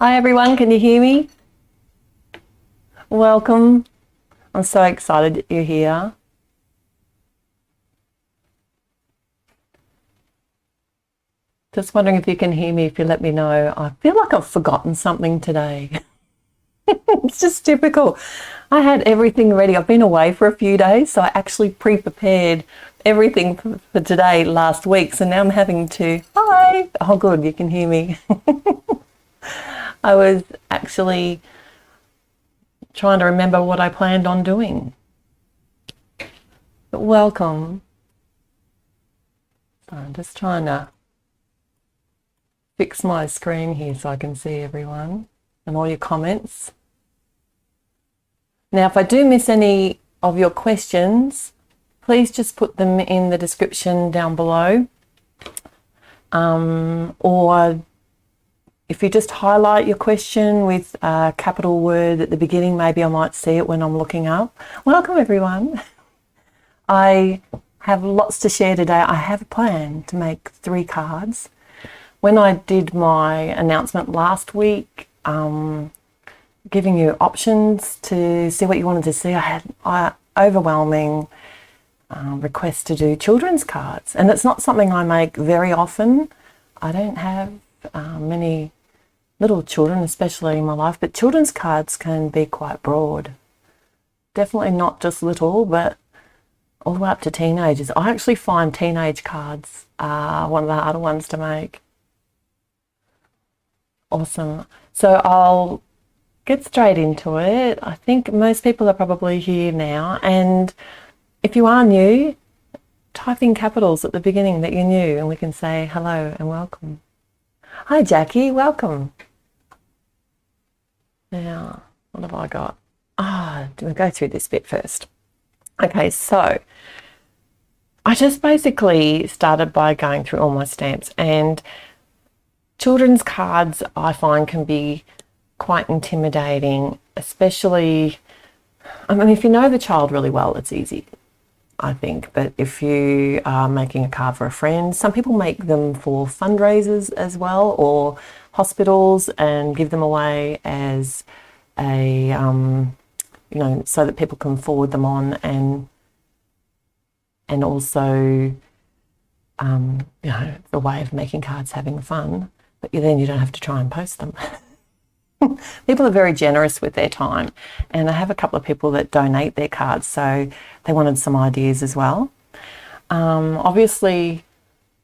Hi everyone, can you hear me? Welcome. I'm so excited that you're here. Just wondering if you can hear me, if you let me know. I feel like I've forgotten something today. It's just typical. I had everything ready. I've been away for a few days, so I actually pre-prepared everything for today last week. So now I'm having to, hi. Oh good, you can hear me. I was actually trying to remember what I planned on doing. But welcome. So I'm just trying to fix my screen here so I can see everyone and all your comments. Now, if I do miss any of your questions, please just put them in the description down below. Or if you just highlight your question with a capital word at the beginning, maybe I might see it when I'm looking up. Welcome everyone. I have lots to share today. I have a plan to make 3 cards. When I did my announcement last week, giving you options to see what you wanted to see, I had overwhelming requests to do children's cards. And it's not something I make very often. I don't have many little children, especially in my life, but children's cards can be quite broad. Definitely not just little, but all the way up to teenagers. I actually find teenage cards are one of the harder ones to make. Awesome. So I'll get straight into it. I think most people are probably here now, and if you are new, type in capitals at the beginning that you're new and we can say hello and welcome. Hi Jackie, welcome. Now, what have I got? We'll go through this bit first. Okay, so I just basically started by going through all my stamps, and children's cards I find can be quite intimidating, especially, I mean, if you know the child really well, it's easy, I think. But if you are making a card for a friend, some people make them for fundraisers as well, or hospitals, and give them away as a, so that people can forward them on, and also, the way of making cards, having fun, but then you don't have to try and post them. People are very generous with their time, and I have a couple of people that donate their cards, so they wanted some ideas as well. Obviously,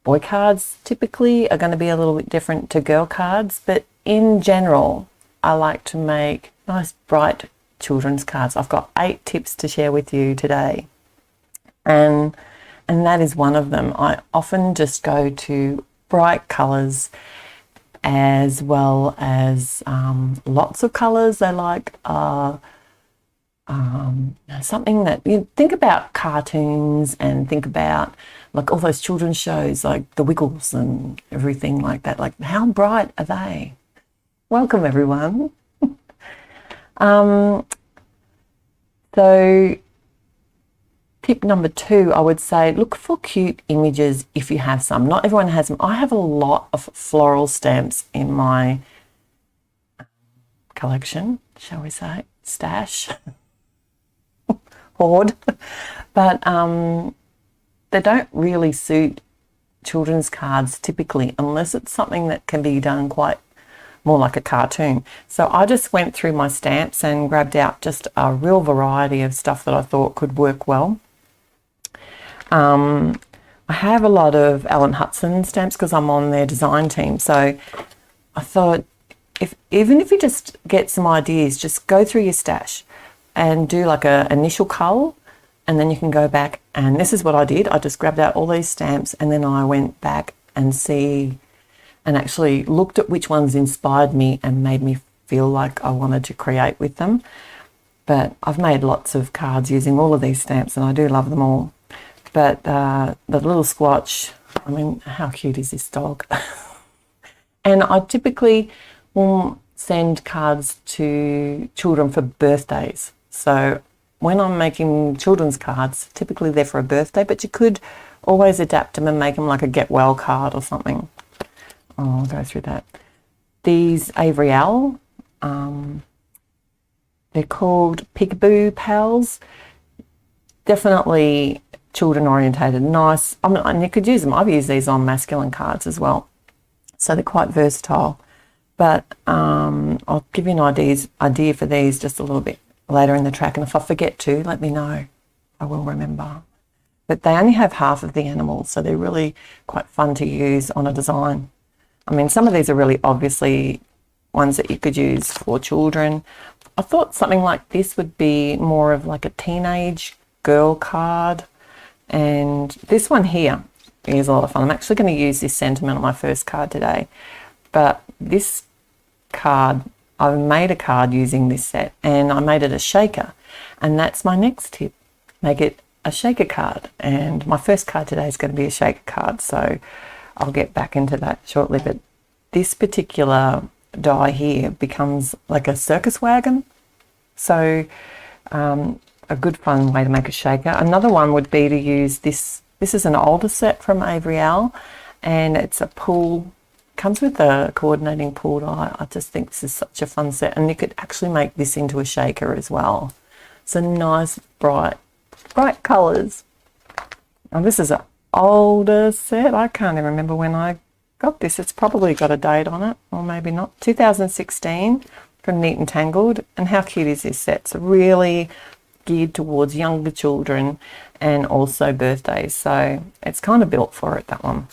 boy cards typically are going to be a little bit different to girl cards, but in general, I like to make nice, bright children's cards. I've got 8 tips to share with you today, and that is one of them. I often just go to bright colours, as well as lots of colours. They like something that you think about, cartoons, and think about like all those children's shows like The Wiggles and everything like that. Like, how bright are they? Welcome everyone. So tip number 2, I would say, look for cute images if you have some. Not everyone has them. I have a lot of floral stamps in my collection, shall we say, stash, hoard, but they don't really suit children's cards typically, unless it's something that can be done quite more like a cartoon. So I just went through my stamps and grabbed out just a real variety of stuff that I thought could work well. I have a lot of Alan Hudson stamps because I'm on their design team. So I thought, even if you just get some ideas, just go through your stash and do like a initial cull, and then you can go back, and this is what I did. I just grabbed out all these stamps, and then I went back and actually looked at which ones inspired me and made me feel like I wanted to create with them. But I've made lots of cards using all of these stamps, and I do love them all. But the little squatch, I mean, how cute is this dog? And I typically will send cards to children for birthdays. So when I'm making children's cards, typically they're for a birthday, but you could always adapt them and make them like a get well card or something. I'll go through that. these Avery L. They're called Peekaboo Pals. Definitely children orientated, nice. And you could use them. I've used these on masculine cards as well. So they're quite versatile. But I'll give you an idea for these just a little bit later in the track. And if I forget to, let me know. I will remember. But they only have half of the animals, so they're really quite fun to use on a design. I mean, some of these are really obviously ones that you could use for children. I thought something like this would be more of like a teenage girl card. And this one here is a lot of fun. I'm actually going to use this sentiment on my first card today. But this card, I've made a card using this set, and I made it a shaker. And that's my next tip. Make it a shaker card. And my first card today is going to be a shaker card. So I'll get back into that shortly. But this particular die here becomes like a circus wagon. So a good fun way to make a shaker. Another one would be to use this. This is an older set from Avery L, and it's a pool. Comes with a coordinating pool die. I just think this is such a fun set, and you could actually make this into a shaker as well. So nice, bright colours. And this is an older set. I can't even remember when I got this. It's probably got a date on it, or maybe not. 2016 from Neat and Tangled. And how cute is this set? It's really geared towards younger children and also birthdays. So it's kind of built for it, that one.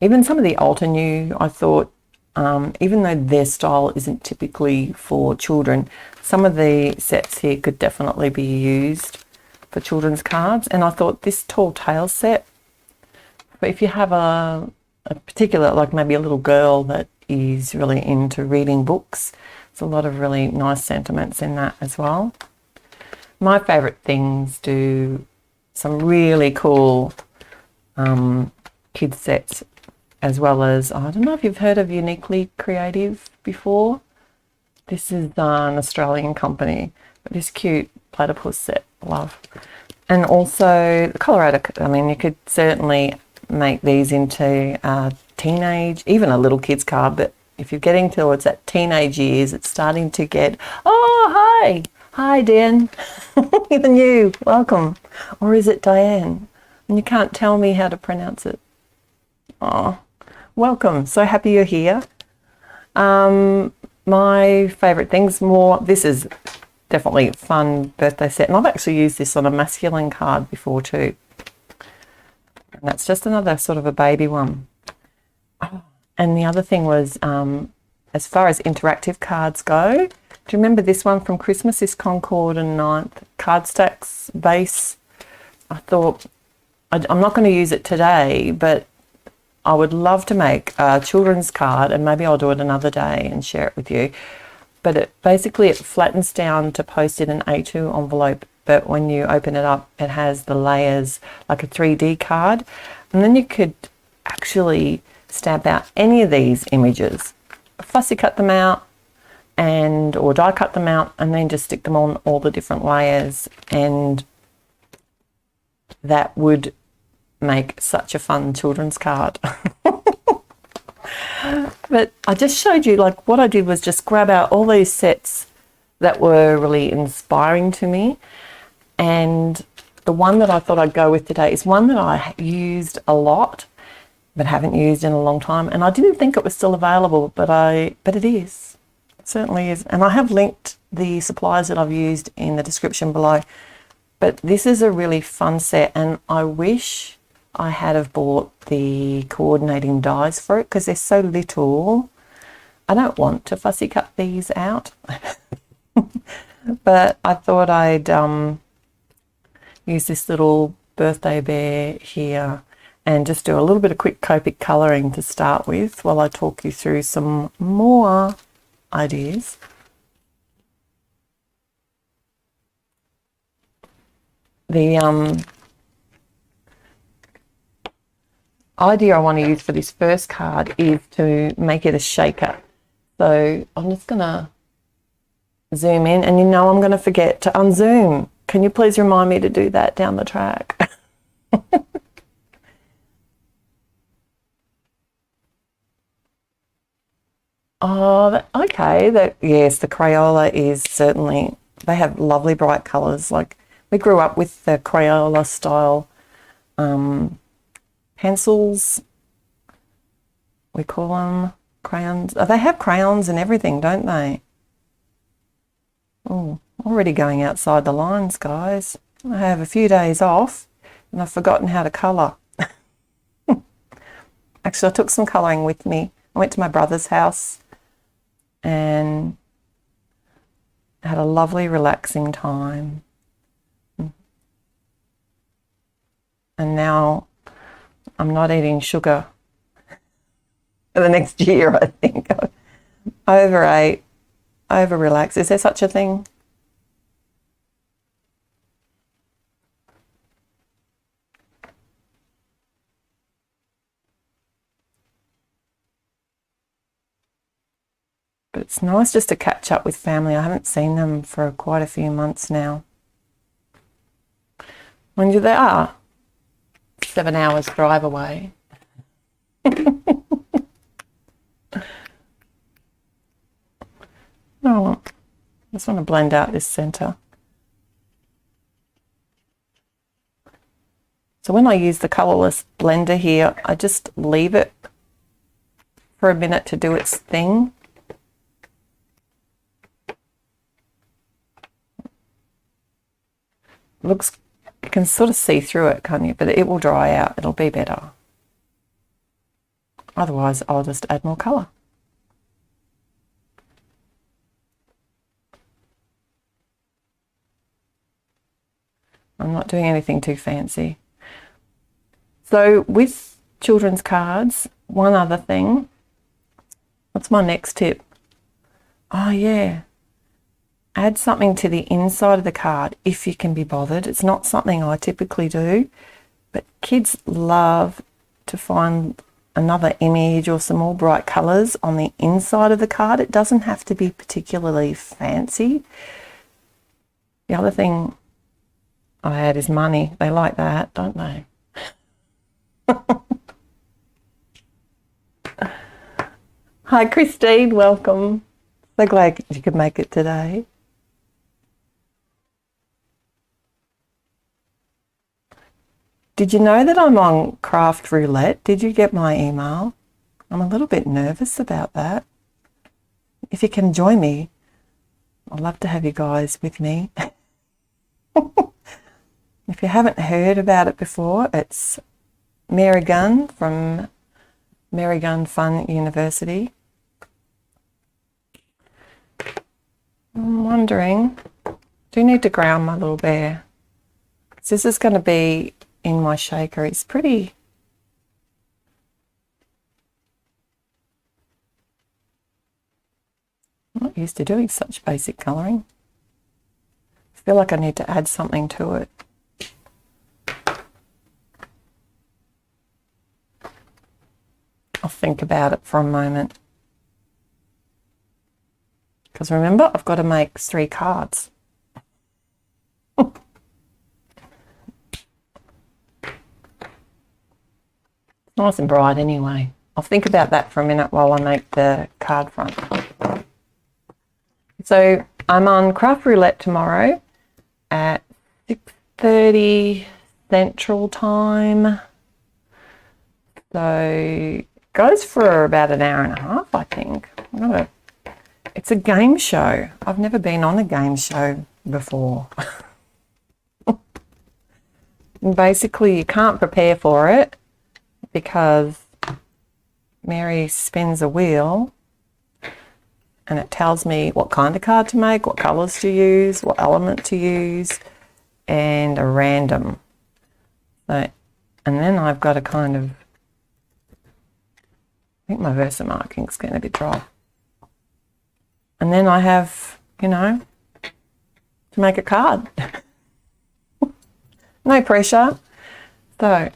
Even some of the Alter New, I thought, even though their style isn't typically for children, some of the sets here could definitely be used for children's cards. And I thought this Tall Tales set, but if you have a particular, like maybe a little girl that is really into reading books, there's a lot of really nice sentiments in that as well. My favourite things do some really cool kids sets, as well as, I don't know if you've heard of Uniquely Creative before. This is an Australian company, but this cute platypus set, love. And also the Colorado, I mean, you could certainly make these into a teenage, even a little kid's card, but if you're getting towards that teenage years, it's starting to get, oh, hi Dan, even you, welcome. Or is it Diane? And you can't tell me how to pronounce it. Oh, welcome, so happy you're here. My favourite things, this is definitely a fun birthday set, and I've actually used this on a masculine card before too. And that's just another sort of a baby one. Oh, and the other thing was, as far as interactive cards go, do you remember this one from Christmas, this Concord and Ninth card stacks base? I thought, I'm not going to use it today, but I would love to make a children's card, and maybe I'll do it another day and share it with you. But it flattens down to post in an A2 envelope, but when you open it up, it has the layers like a 3D card. And then you could actually stamp out any of these images, fussy cut them out, or die cut them out, and then just stick them on all the different layers, and that would make such a fun children's card. But I just showed you, like, what I did was just grab out all these sets that were really inspiring to me, and the one that I thought I'd go with today is one that I used a lot but haven't used in a long time, and I didn't think it was still available, but it is. It certainly is. And I have linked the supplies that I've used in the description below. But this is a really fun set, and I wish I had have bought the coordinating dies for it, because they're so little. I don't want to fussy cut these out. But I thought I'd use this little birthday bear here and just do a little bit of quick Copic colouring to start with while I talk you through some more ideas. The idea I want to use for this first card is to make it a shaker. So I'm just going to zoom in, and you know I'm going to forget to unzoom. Can you please remind me to do that down the track? Oh, okay. Yes, the Crayola is certainly, they have lovely bright colours. Like, we grew up with the Crayola style pencils. We call them crayons. Oh, they have crayons and everything, don't they? Oh, already going outside the lines, guys. I have a few days off and I've forgotten how to colour. Actually, I took some colouring with me. I went to my brother's house and had a lovely, relaxing time. And now I'm not eating sugar for the next year, I think. I overate, over-relax. Is there such a thing? But it's nice just to catch up with family. I haven't seen them for quite a few months now. When they are 7 hours drive away. Oh, I just want to blend out this centre. So when I use the colourless blender here, I just leave it for a minute to do its thing. Looks, you can sort of see through it, can't you? But it will dry out. It'll be better. Otherwise, I'll just add more colour. I'm not doing anything too fancy. So with children's cards, one other thing. What's my next tip? Oh yeah. Add something to the inside of the card if you can be bothered. It's not something I typically do, but kids love to find another image or some more bright colours on the inside of the card. It doesn't have to be particularly fancy. The other thing I add is money. They like that, don't they? Hi Christine, welcome. So glad you could make it today. Did you know that I'm on Craft Roulette? Did you get my email? I'm a little bit nervous about that. If you can join me, I'd love to have you guys with me. If you haven't heard about it before, it's Mary Gunn from Mary Gunn Fun University. I'm wondering, do you need to ground my little bear? So this is going to be in my shaker. It's pretty, I'm not used to doing such basic colouring. I feel like I need to add something to it. I'll think about it for a moment. Because remember, I've got to make 3 cards. Nice and bright anyway. I'll think about that for a minute while I make the card front. So I'm on Craft Roulette tomorrow at 6:30 Central Time. So it goes for about an hour and a half, I think. It's a game show. I've never been on a game show before. And basically, you can't prepare for it because Mary spins a wheel and it tells me what kind of card to make, what colours to use, what element to use, and a random. So, and then I've got to kind of, I think my Versamarking is getting a bit dry. And then I have, you know, to make a card. No pressure. So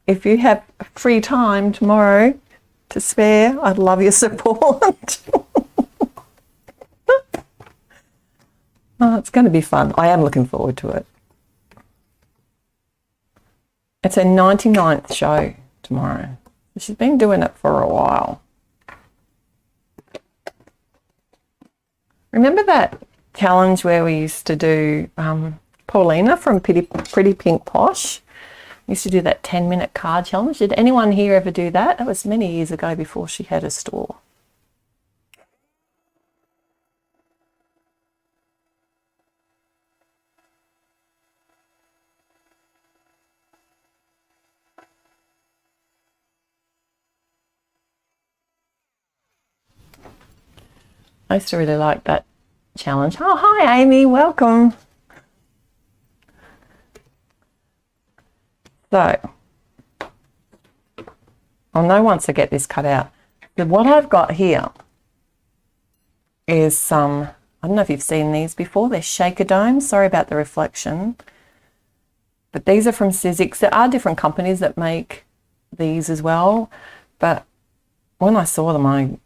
if you have free time tomorrow to spare, I'd love your support. Oh, it's going to be fun. I am looking forward to it. It's her 99th show tomorrow. She's been doing it for a while. Remember that challenge where we used to do, Paulina from Pretty Pink Posh used to do that 10-minute card challenge. Did anyone here ever do that? That was many years ago before she had a store. I used to really like that challenge. Oh, hi, Amy. Welcome. So, I'll know once I get this cut out. So what I've got here is some, I don't know if you've seen these before. They're shaker domes. Sorry about the reflection. But these are from Sizzix. There are different companies that make these as well. But when I saw them, I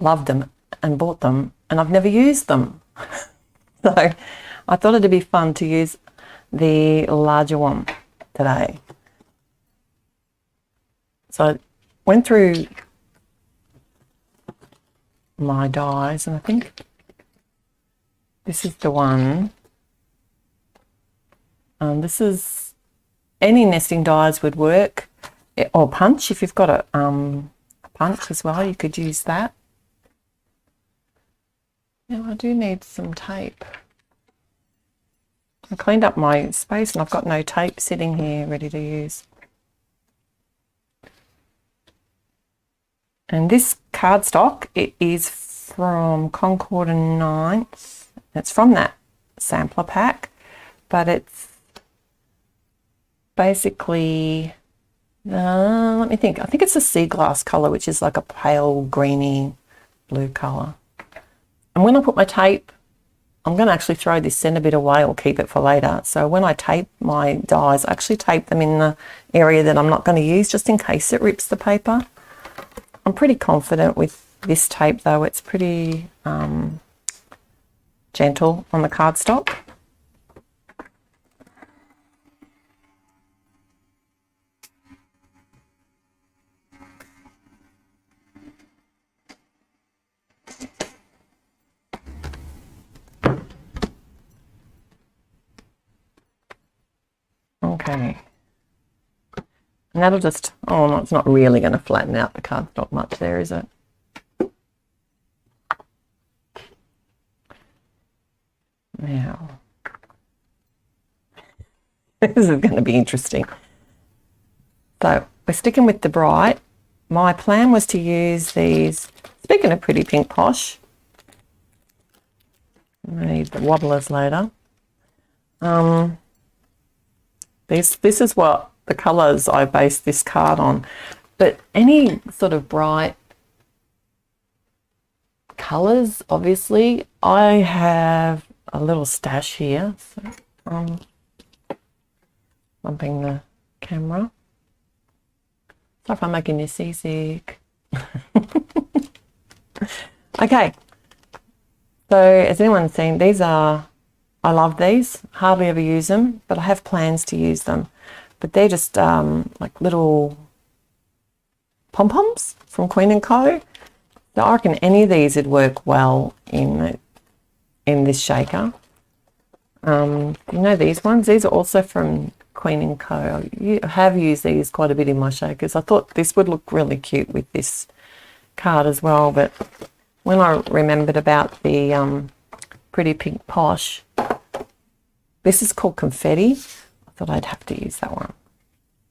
loved them and bought them, and I've never used them. So I thought it'd be fun to use the larger one today. So I went through my dies, and I think this is the one. This is, any nesting dies would work, or punch. If you've got a punch as well, you could use that. Now I do need some tape. I cleaned up my space and I've got no tape sitting here ready to use. And this cardstock, it is from Concord and Ninth. It's from that sampler pack, but it's basically, let me think. I think it's a sea glass colour, which is like a pale greeny blue colour. And when I put my tape, I'm going to actually throw this centre bit away or keep it for later. So when I tape my dies, I actually tape them in the area that I'm not going to use, just in case it rips the paper. I'm pretty confident with this tape though. It's pretty gentle on the cardstock. Okay, and that'll just, oh no, it's not really going to flatten out the cardstock much there, is it? Now, this is going to be interesting. So we're sticking with the bright. My plan was to use these, speaking of Pretty Pink Posh, I need the wobblers later. This is what the colours I based this card on, but any sort of bright colours, obviously. I have a little stash here, so bumping the camera. Sorry if I'm making you seasick. Okay, so has anyone seen, these are, I love these, hardly ever use them, but I have plans to use them. But they're just like little pom-poms from Queen & Co. So I reckon any of these would work well in this shaker. You know these ones? These are also from Queen & Co. I have used these quite a bit in my shakers. I thought this would look really cute with this card as well, but when I remembered about the Pretty Pink Posh, this is called Confetti. I thought I'd have to use that one.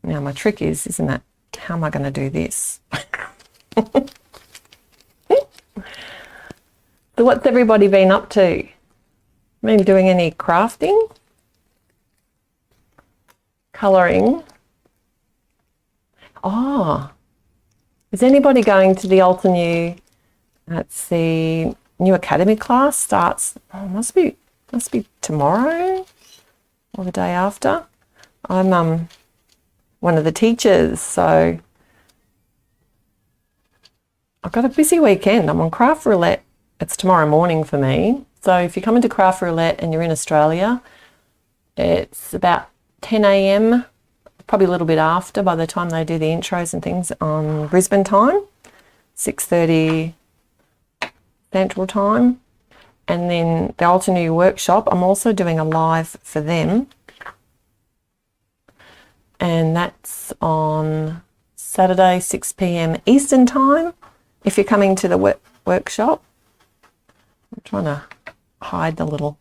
Now my trick is, isn't that, how am I going to do this? So what's everybody been up to? Been doing any crafting? Colouring? Oh, is anybody going to the Alta New, that's the new academy class, starts, oh, must be tomorrow or the day after. I'm one of the teachers, so I've got a busy weekend. I'm on Craft Roulette. It's tomorrow morning for me. So if you come into Craft Roulette and you're in Australia, it's about 10 a.m, probably a little bit after by the time they do the intros and things on Brisbane time, 6:30 Central Time. And then the Altenew workshop, I'm also doing a live for them. And that's on Saturday, 6 p.m. Eastern time, if you're coming to the workshop. I'm trying to hide the little...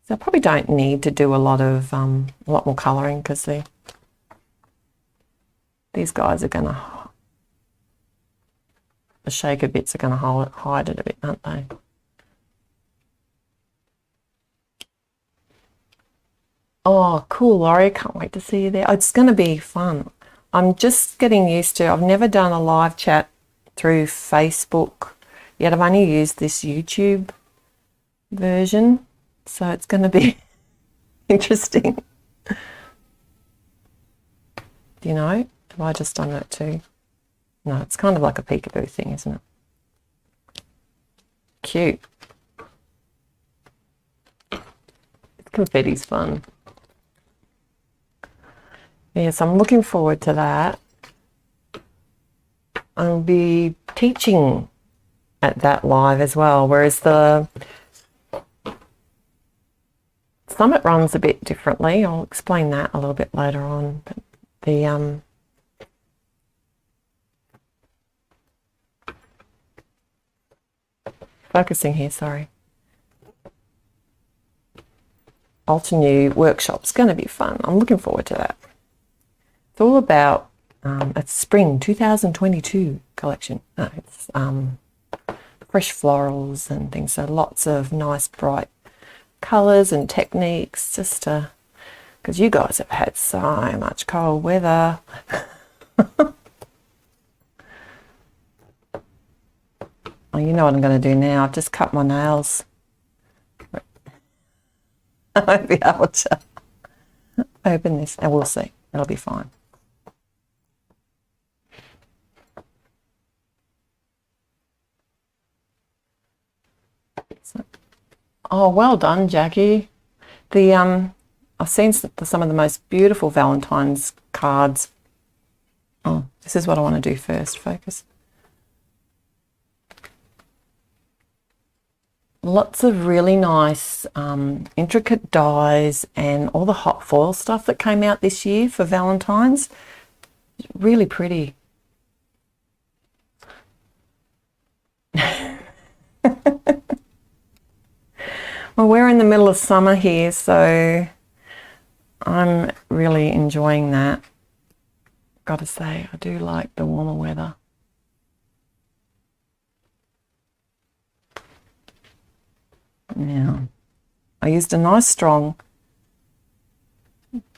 So I probably don't need to do a lot more colouring, because these guys are going to... The shaker bits are going to hide it a bit, aren't they? Oh, cool, Laurie. Can't wait to see you there. It's going to be fun. I'm just getting used to... I've never done a live chat through Facebook yet. I've only used this YouTube version. So it's going to be interesting. Do you know? Have I just done that too? No, it's kind of like a peekaboo thing, isn't it? Cute. Confetti's fun. Yes, I'm looking forward to that. I'll be teaching at that live as well, whereas the Summit runs a bit differently. I'll explain that a little bit later on. But the focusing here, sorry. Altenew workshop's going to be fun. I'm looking forward to that. It's all about it's spring 2022 collection. No, it's fresh florals and things. So lots of nice bright colours and techniques, just because you guys have had so much cold weather. Oh, you know what I'm going to do now? I've just cut my nails. I won't be able to open this, and we'll see. It'll be fine. So, oh, well done, Jackie. I've seen some of the most beautiful Valentine's cards. Oh, this is what I want to do first. Focus. Lots of really nice intricate dies and all the hot foil stuff that came out this year for Valentine's. Really pretty. Well, we're in the middle of summer here, so I'm really enjoying that. Got to say, I do like the warmer weather. Now, I used a nice strong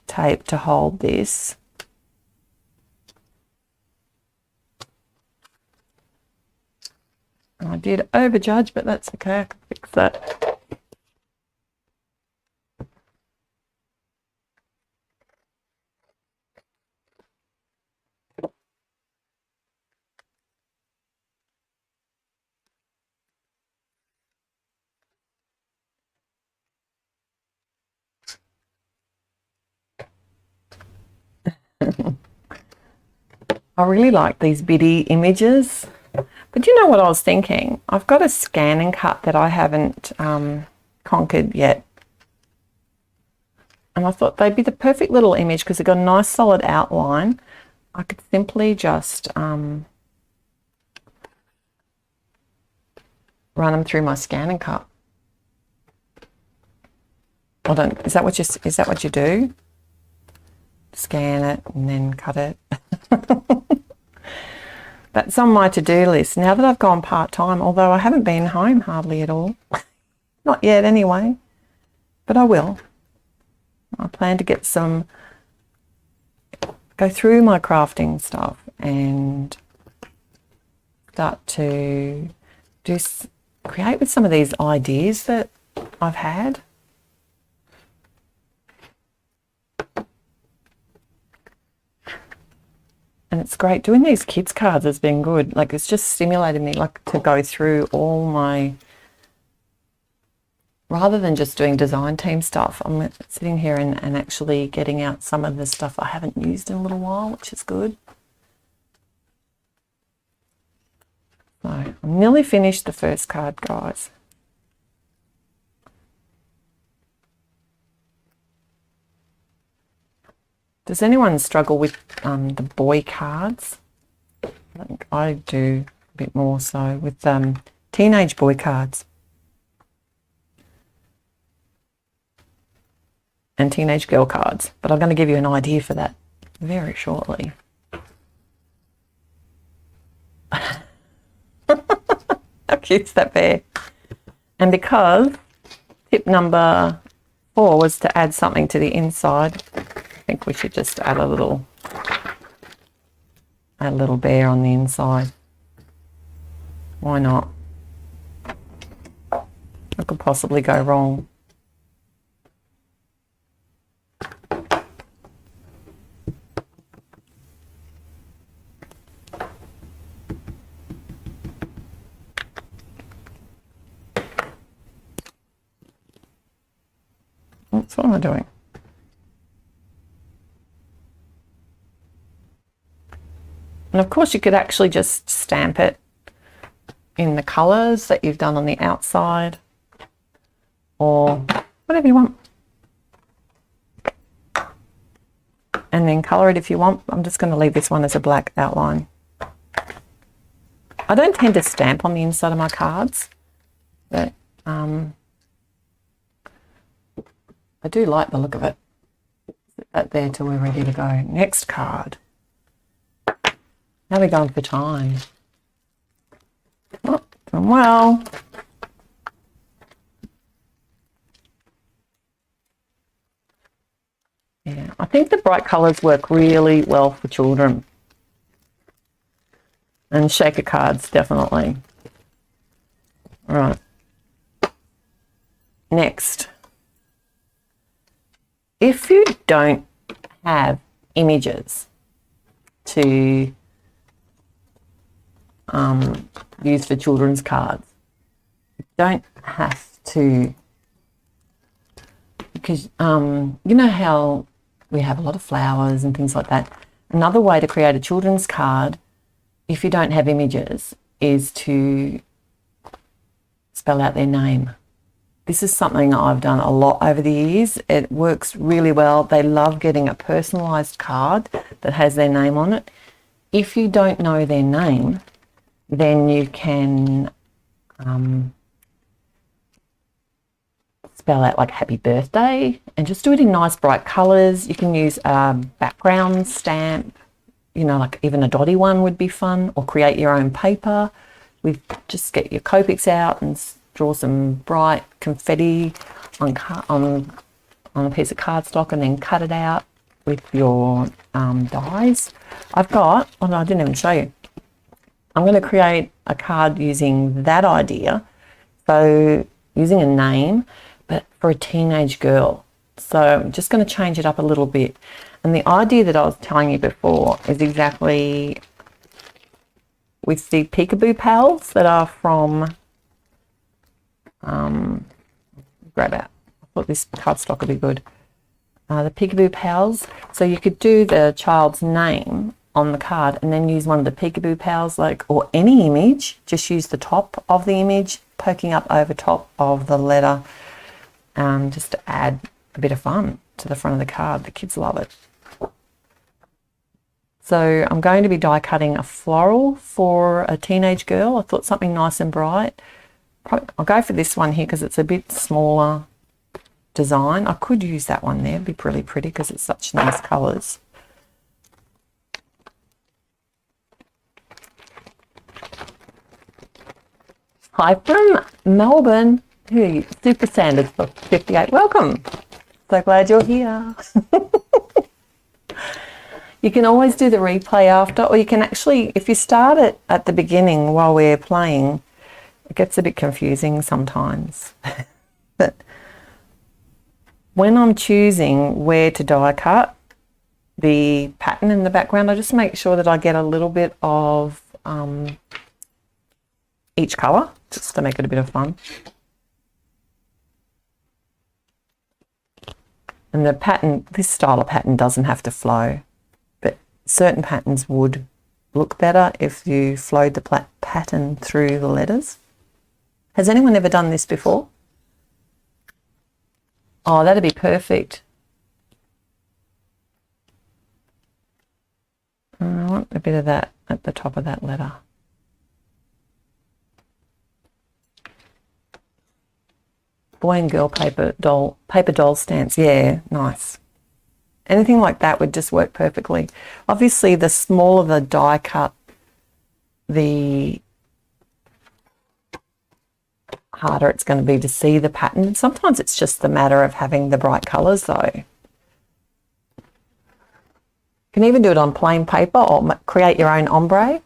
tape to hold this. I did overjudge, but that's okay, I can fix that. I really like these bitty images, but you know what I was thinking? I've got a scan and cut that I haven't conquered yet, and I thought they'd be the perfect little image because they've got a nice solid outline. I could simply just run them through my scan and cut. I don't. Is that what you do? Scan it and then cut it. That's on my to-do list now that I've gone part-time, although I haven't been home hardly at all. Not yet anyway, but I will. I plan to get go through my crafting stuff and start to create with some of these ideas that I've had. And it's great. Doing these kids cards has been good. Like, it's just stimulated me, like, to go through all my, rather than just doing design team stuff, I'm sitting here and actually getting out some of the stuff I haven't used in a little while, which is good. So I'm nearly finished the first card, guys. Does anyone struggle with the boy cards? I think I do a bit more so with teenage boy cards and teenage girl cards, but I'm going to give you an idea for that very shortly. How cute's that bear? And because tip number 4 was to add something to the inside, I think we should just add a little bear on the inside. Why not? What could possibly go wrong? Oops, what am I doing? And of course you could actually just stamp it in the colours that you've done on the outside or whatever you want. And then colour it if you want. I'm just going to leave this one as a black outline. I don't tend to stamp on the inside of my cards, but I do like the look of it. Put that there till we're ready to go. Next card. Now we're going for time. Oh, doing well. Yeah, I think the bright colours work really well for children. And shaker cards, definitely. All right. Next. If you don't have images to use for children's cards, you don't have to, because you know how we have a lot of flowers and things like that. Another way to create a children's card, if you don't have images, is to spell out their name. This is something I've done a lot over the years. It works really well. They love getting a personalised card that has their name on it. If you don't know their name, then you can spell out like happy birthday and just do it in nice bright colours. You can use a background stamp, you know, like even a dotty one would be fun, or create your own paper. Just get your Copics out and draw some bright confetti on a piece of cardstock and then cut it out with your dies. I've got, oh no, I didn't even show you. I'm going to create a card using that idea. So using a name, but for a teenage girl. So I'm just going to change it up a little bit. And the idea that I was telling you before is exactly with the Peekaboo Pals that are from grab out. I thought this cardstock would be good. The Peekaboo Pals. So you could do the child's name on the card and then use one of the Peekaboo Pals, like, or any image. Just use the top of the image poking up over top of the letter, just to add a bit of fun to the front of the card. The kids love it. So I'm going to be die cutting a floral for a teenage girl. I thought something nice and bright. I'll go for this one here because it's a bit smaller design. I could use that one there. It'd be really pretty because it's such nice colours. Hi from Melbourne. Who are you? Super Sanders for 58. Welcome. So glad you're here. You can always do the replay after, or you can actually, if you start it at the beginning while we're playing, it gets a bit confusing sometimes. But when I'm choosing where to die cut the pattern in the background, I just make sure that I get a little bit of each colour, just to make it a bit of fun. And the pattern, this style of pattern doesn't have to flow, but certain patterns would look better if you flowed the pattern through the letters. Has anyone ever done this before? Oh, that'd be perfect. I want a bit of that at the top of that letter. Boy and girl paper doll stamps. Yeah, nice. Anything like that would just work perfectly. Obviously, the smaller the die cut, the harder it's going to be to see the pattern. Sometimes it's just the matter of having the bright colours though. You can even do it on plain paper or create your own ombre.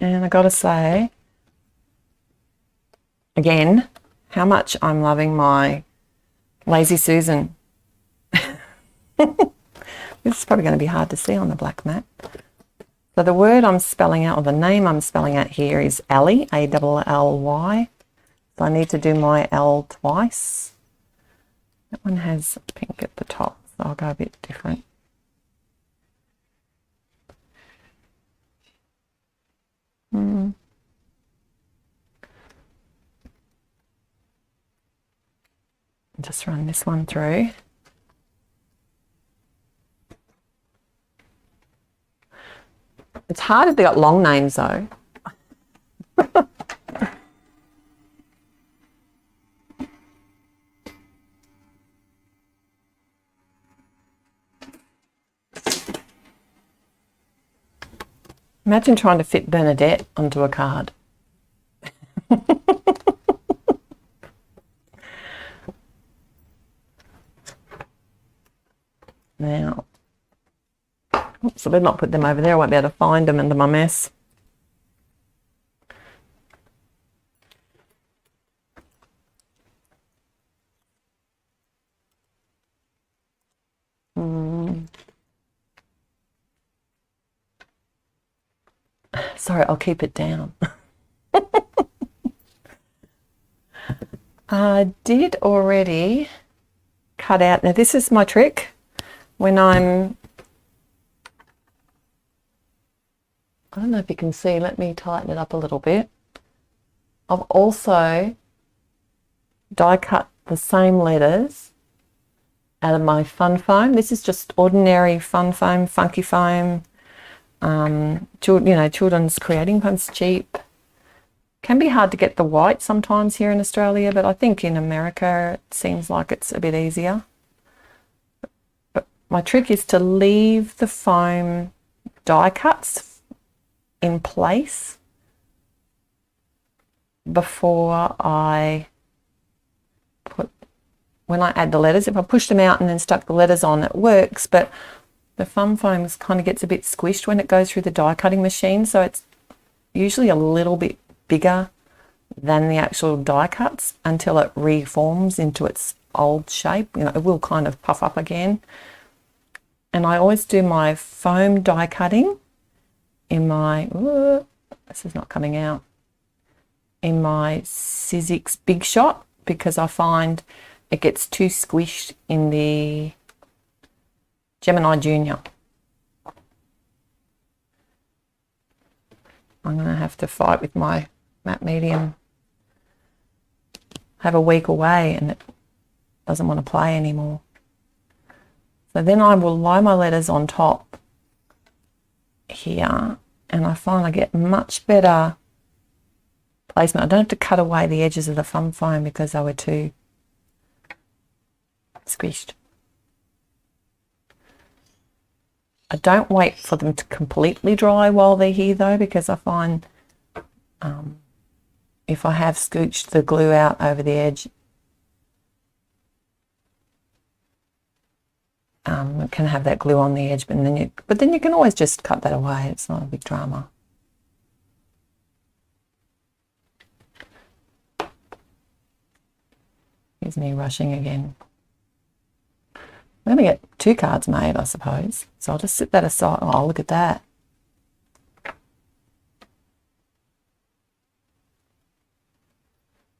And I got to say, again, how much I'm loving my Lazy Susan. This is probably going to be hard to see on the black mat. So the word I'm spelling out, or the name I'm spelling out here is Ally, A-L-L-Y. So I need to do my L twice. That one has pink at the top, so I'll go a bit different. Just run this one through. It's hard if they've got long names though. Imagine trying to fit Bernadette onto a card. Now, oops, I better not put them over there. I won't be able to find them under my mess. Sorry, I'll keep it down. I did already cut out. Now this is my trick when I don't know if you can see, let me tighten it up a little bit. I've also die cut the same letters out of my fun foam. This is just ordinary fun foam, funky foam. Children's creating foam's cheap. Can be hard to get the white sometimes here in Australia, but I think in America it seems like it's a bit easier. But my trick is to leave the foam die cuts in place before when I add the letters. If I push them out and then stuck the letters on, it works, but the fun foam kind of gets a bit squished when it goes through the die cutting machine, so it's usually a little bit bigger than the actual die cuts until it reforms into its old shape. It will kind of puff up again. And I always do my foam die cutting in my, this is not coming out, in my Sizzix Big Shot, because I find it gets too squished in the Gemini Junior. I'm going to have to fight with my matte medium. Have a week away and it doesn't want to play anymore. So then I will lie my letters on top here, and I find I get much better placement. I don't have to cut away the edges of the fun foam because they were too squished. I don't wait for them to completely dry while they're here though, because I find if I have scooched the glue out over the edge, it can have that glue on the edge, but then you can always just cut that away. It's not a big drama. Here's me rushing again. I'm going to get 2 cards made, I suppose. So I'll just sit that aside. Oh, look at that.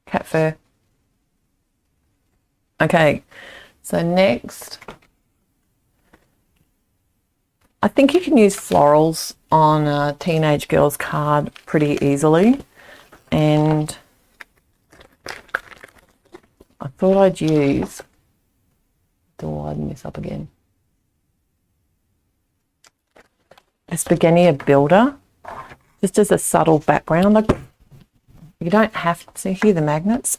Cat fur. Okay, so next I think you can use florals on a teenage girl's card pretty easily, and I thought I'd use, to widen this up again, this beginner builder, just as a subtle background. Like, you don't have to hear the magnets.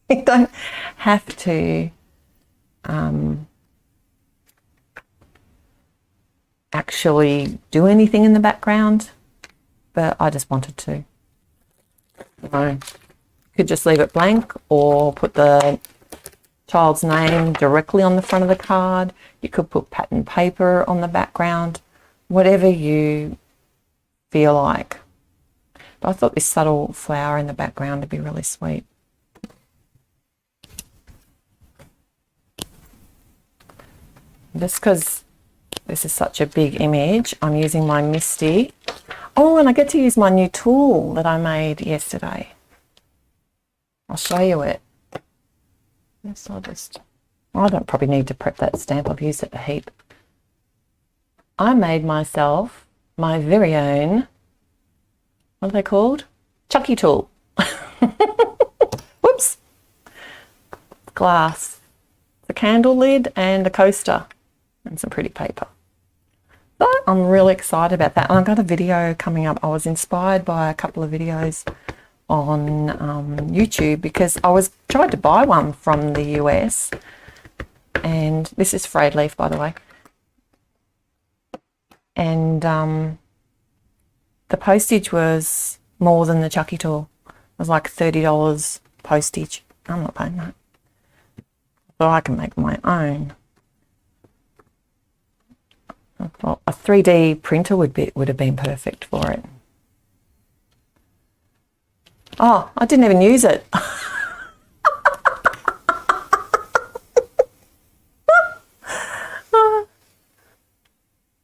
You don't have to actually do anything in the background, but I just wanted to. So, could just leave it blank or put the child's name directly on the front of the card. You could put pattern paper on the background, whatever you feel like. But I thought this subtle flower in the background would be really sweet. Just because this is such a big image, I'm using my Misty. Oh, and I get to use my new tool that I made yesterday. I'll show you it. Yes, I don't probably need to prep that stamp. I've used it a heap. I made myself my very own, what are they called? Chucky tool. Whoops. Glass. The candle lid and a coaster and some pretty paper. So I'm really excited about that. And I've got a video coming up. I was inspired by a couple of videos on YouTube because I was tried to buy one from the US, and this is frayed leaf, by the way, and the postage was more than the Chucky tool. It was like $30 postage. I'm not paying that, so I can make my own. I thought a 3D printer would have been perfect for it. Oh, I didn't even use it.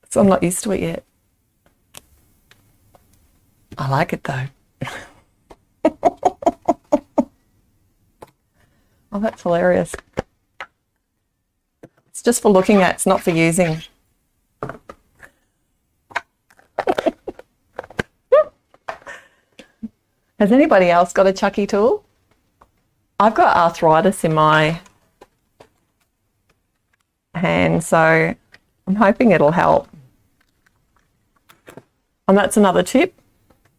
So I'm not used to it yet. I like it though. Oh, that's hilarious. It's just for looking at, it's not for using. Has anybody else got a Chucky tool? I've got arthritis in my hand, so I'm hoping it'll help. And that's another tip.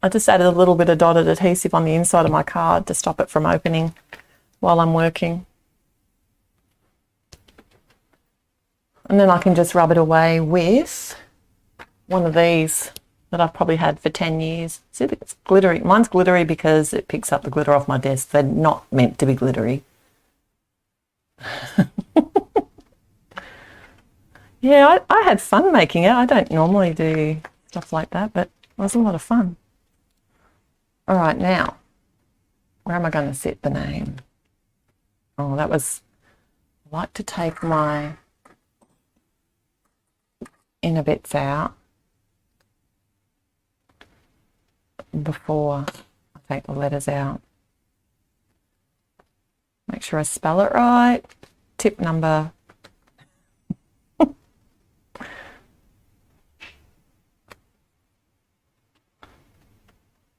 I just added a little bit of dotted adhesive on the inside of my card to stop it from opening while I'm working. And then I can just rub it away with one of these that I've probably had for 10 years. See, it's glittery. Mine's glittery because it picks up the glitter off my desk. They're not meant to be glittery. Yeah, I had fun making it. I don't normally do stuff like that, but it was a lot of fun. All right, now, where am I going to set the name? Oh, that was, I like to take my inner bits out before I take the letters out. Make sure I spell it right. Tip number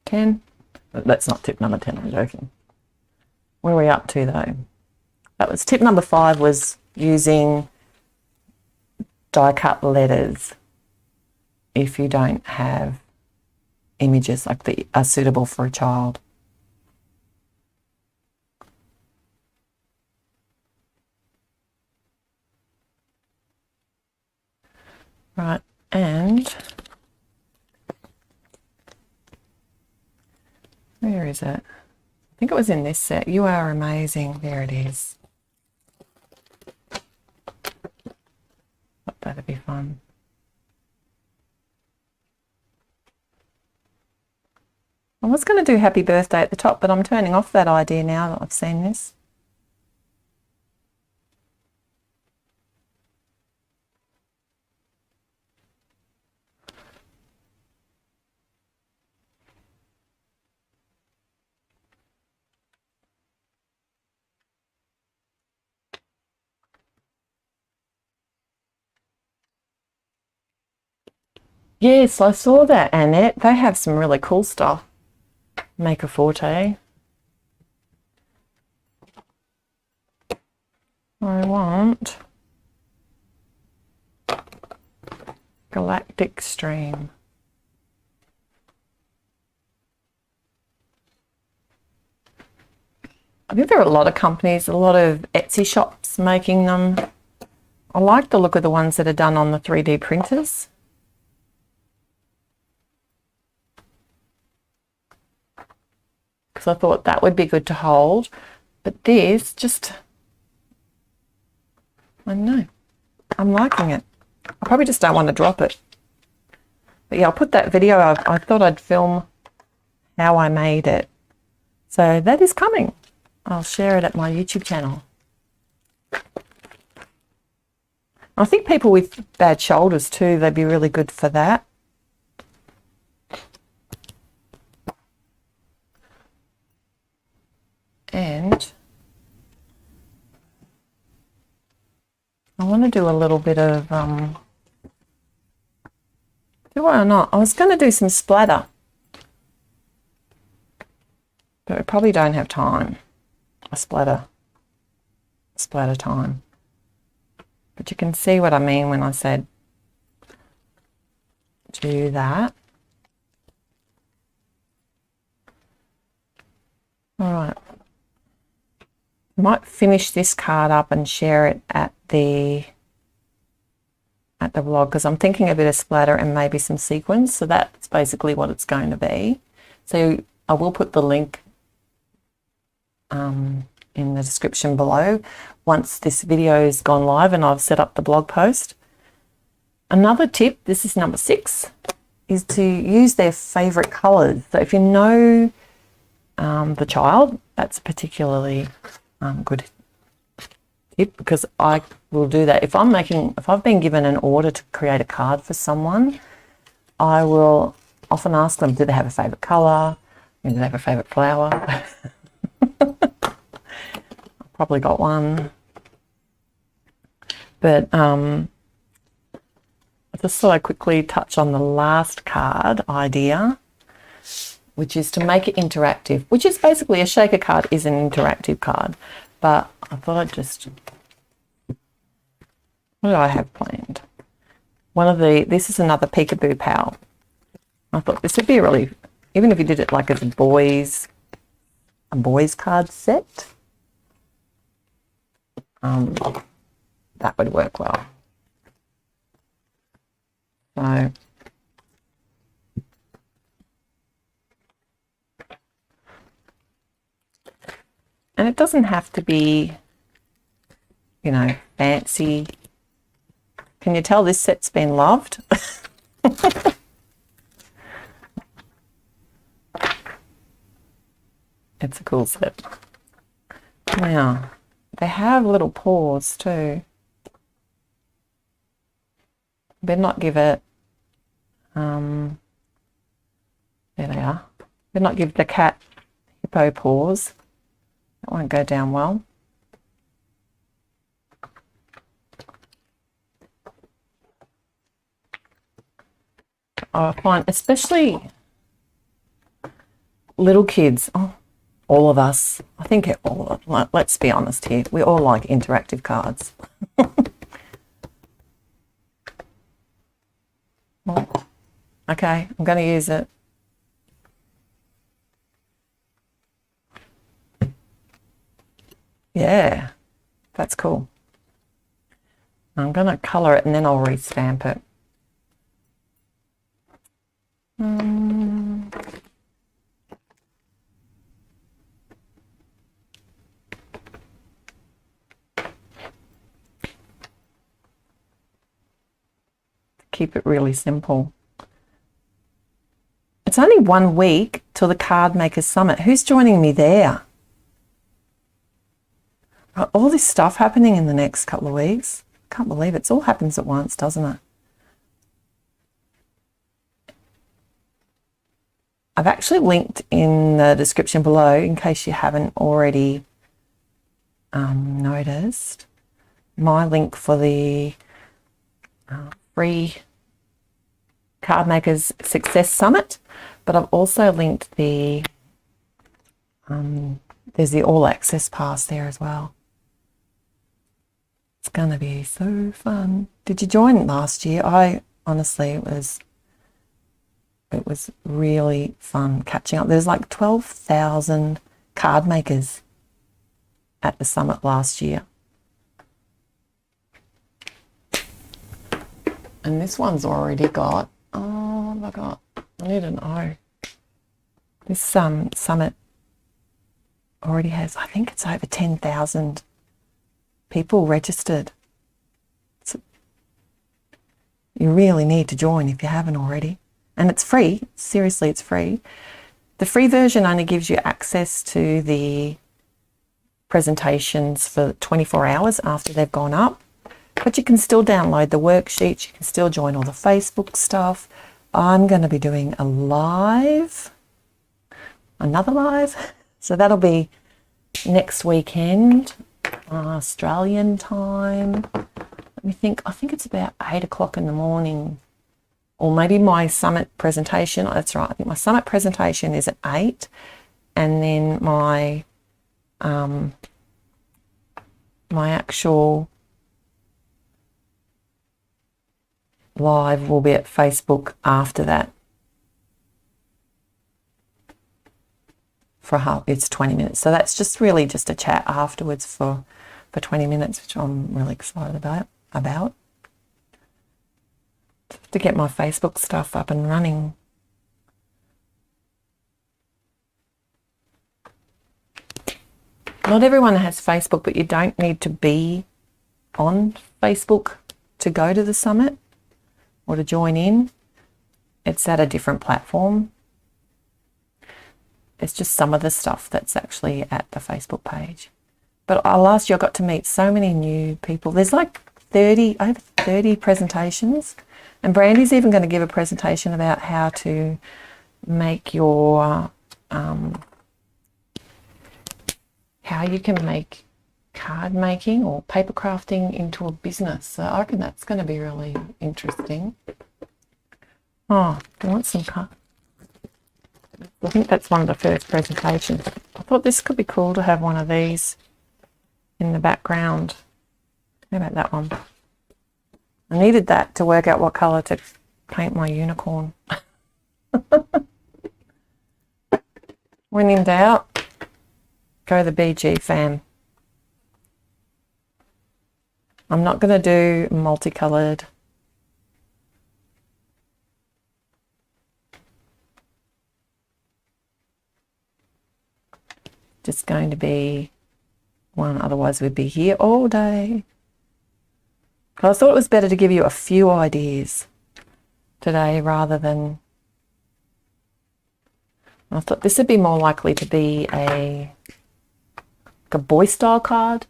10. That's not tip number 10, I'm joking. Where are we up to though? That was tip number 5, was using die cut letters if you don't have images like that are suitable for a child. Right, and where is it? I think it was in this set. You are amazing. There it is. Thought that'd be fun. I was going to do happy birthday at the top, but I'm turning off that idea now that I've seen this. Yes, I saw that, Annette. They have some really cool stuff. Maker Forte. I want Galactic Stream. I think there are a lot of companies, a lot of Etsy shops making them. I like the look of the ones that are done on the 3D printers. Because I thought that would be good to hold. But this just, I don't know. I'm liking it. I probably just don't want to drop it. But yeah, I'll put that video up. I thought I'd film how I made it. So that is coming. I'll share it at my YouTube channel. I think people with bad shoulders too, they'd be really good for that. And I want to do a little bit of, do I or not? I was going to do some splatter, but we probably don't have time. A splatter time. But you can see what I mean when I said do that. All right. I might finish this card up and share it at the vlog, because I'm thinking a bit of splatter and maybe some sequins. So that's basically what it's going to be. So I will put the link in the description below once this video's gone live and I've set up the blog post. Another tip, this is number 6, is to use their favorite colors. So if you know the child, that's a particularly good tip, because I will do that. If I've been given an order to create a card for someone, I will often ask them, do they have a favorite color? Do they have a favorite flower? Probably got one. But I just thought I'd quickly touch on the last card idea, which is to make it interactive, which is basically a shaker card is an interactive card. But I thought I'd just, what did I have planned? This is another Peekaboo Pal. I thought this would be really, even if you did it like as a boys card set, that would work well. So, and it doesn't have to be, you know, fancy. Can you tell this set's been loved? It's a cool set. Now, they have little paws too. Better not give it, there they are. Better not give the cat hippo paws. That won't go down well. I find, especially little kids, all of us, I think let's be honest here, we all like interactive cards. Well, okay, I'm going to use it. Yeah, that's cool. I'm going to colour it and then I'll restamp it. Keep it really simple. It's only 1 week till the Card Makers Summit. Who's joining me there? All this stuff happening in the next couple of weeks. Can't believe it. It all happens at once, doesn't it? I've actually linked in the description below, in case you haven't already noticed, my link for the free Card Makers Success Summit, but I've also linked the, there's the All Access Pass there as well. It's going to be so fun. Did you join last year? I honestly, it was really fun catching up. There's like 12,000 card makers at the summit last year. And this one's already got, oh my God, I need to know. This summit already has, I think it's over 10,000 people registered. So you really need to join if you haven't already. And it's free. Seriously, it's free. The free version only gives you access to the presentations for 24 hours after they've gone up. But you can still download the worksheets. You can still join all the Facebook stuff. I'm going to be doing a live, another live. So that'll be next weekend, Australian time. Let me think. I think it's about 8 o'clock in the morning. Or maybe my summit presentation. That's right. I think my summit presentation is at 8. And then my my actual live will be at Facebook after that for it's 20 minutes. So that's just really just a chat afterwards for 20 minutes, which I'm really excited about. To get my Facebook stuff up and running. Not everyone has Facebook, but you don't need to be on Facebook to go to the summit or to join in. It's at a different platform. It's just some of the stuff that's actually at the Facebook page. But last year I got to meet so many new people. There's like over 30 presentations. And Brandy's even going to give a presentation about how to make your, how you can make card making or paper crafting into a business. So I reckon that's going to be really interesting. Oh, do you want some card? I think that's one of the first presentations. I thought this could be cool to have one of these in the background. How about that one? I needed that to work out what colour to paint my unicorn. When in doubt, go the BG fam. I'm not going to do multicoloured. Just going to be one, otherwise we'd be here all day. But I thought it was better to give you a few ideas today rather than... I thought this would be more likely to be like a boy style card.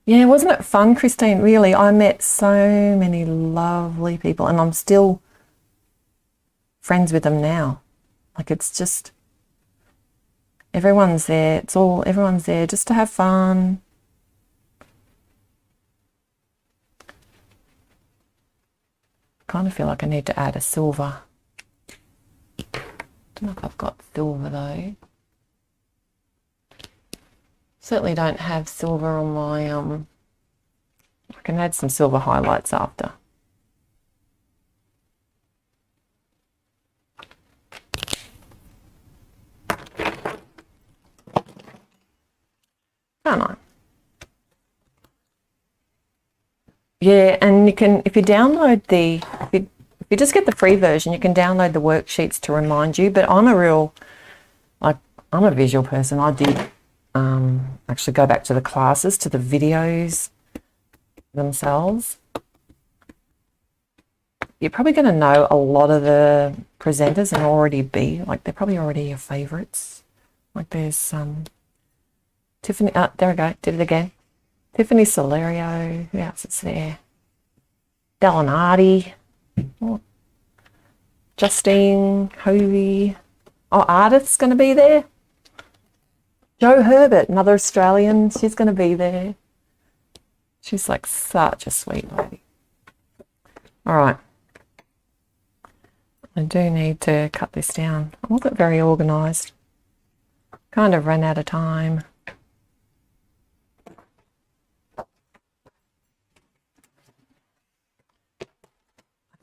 Yeah, wasn't it fun, Christine? Really, I met so many lovely people and I'm still friends with them now. Like it's just, everyone's there. Everyone's there just to have fun. Kind of feel like I need to add a silver. Don't know if I've got silver though. Certainly don't have silver on my I can add some silver highlights after. Can't I? Yeah, and you can, if you download if you just get the free version, you can download the worksheets to remind you. But I'm I'm a visual person. I did actually go back to the classes, to the videos themselves. You're probably going to know a lot of the presenters and already be, like they're probably already your favourites. Like there's Tiffany, there we go, did it again. Tiffany Solerio, who else is there? Delinardi, Justine Hovey. Oh, Artist's going to be there. Jo Herbert, another Australian, she's going to be there. She's like such a sweet lady. All right. I do need to cut this down. I wasn't very organised. Kind of ran out of time. I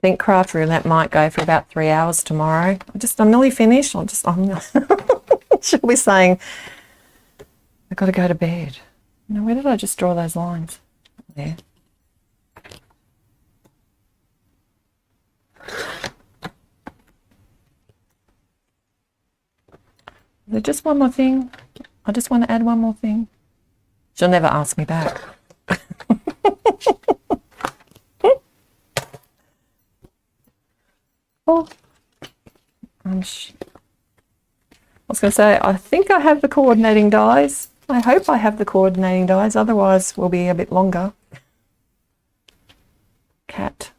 think craft roulette might go for about 3 hours tomorrow. I'm nearly finished. She'll be saying, I've got to go to bed. Now, where did I just draw those lines? There. Is there just one more thing? I just want to add one more thing. She'll never ask me back. Oh, I was going to say, I think I have the coordinating dies. I hope I have the coordinating dies, otherwise we'll be a bit longer. Cat.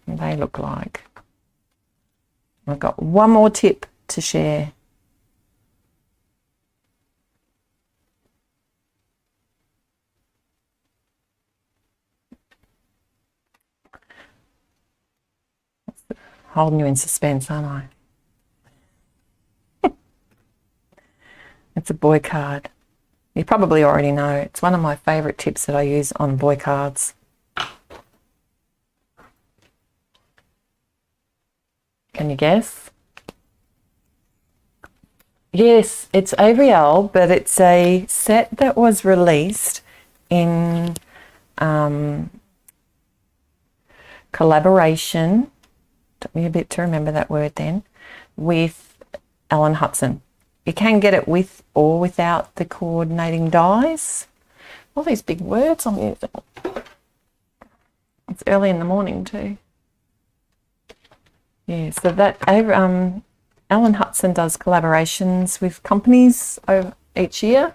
They look like. I've got one more tip to share. Holding you in suspense, aren't I? It's a boy card. You probably already know. It's one of my favourite tips that I use on boy cards. Can you guess? Yes, it's Avriel, but it's a set that was released in collaboration, took me a bit to remember that word then, with Alan Hudson. You can get it with or without the coordinating dies. All these big words I'm using. It's early in the morning too. Yeah, so that Alan Hudson does collaborations with companies over each year.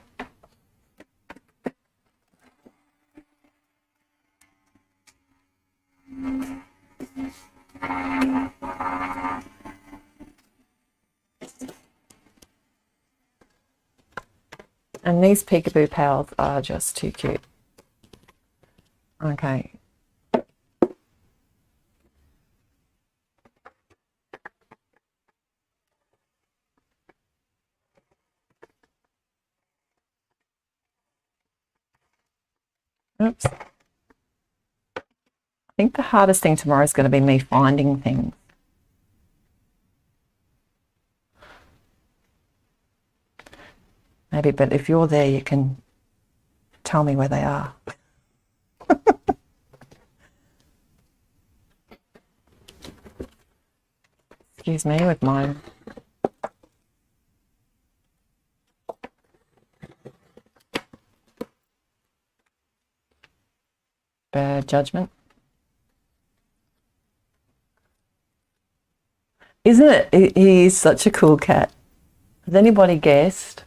And these Peekaboo Pals are just too cute. Okay. Oops. I think the hardest thing tomorrow is going to be me finding things. Maybe, but if you're there, you can tell me where they are. Excuse me with my bad judgment. Isn't it? He is such a cool cat. Has anybody guessed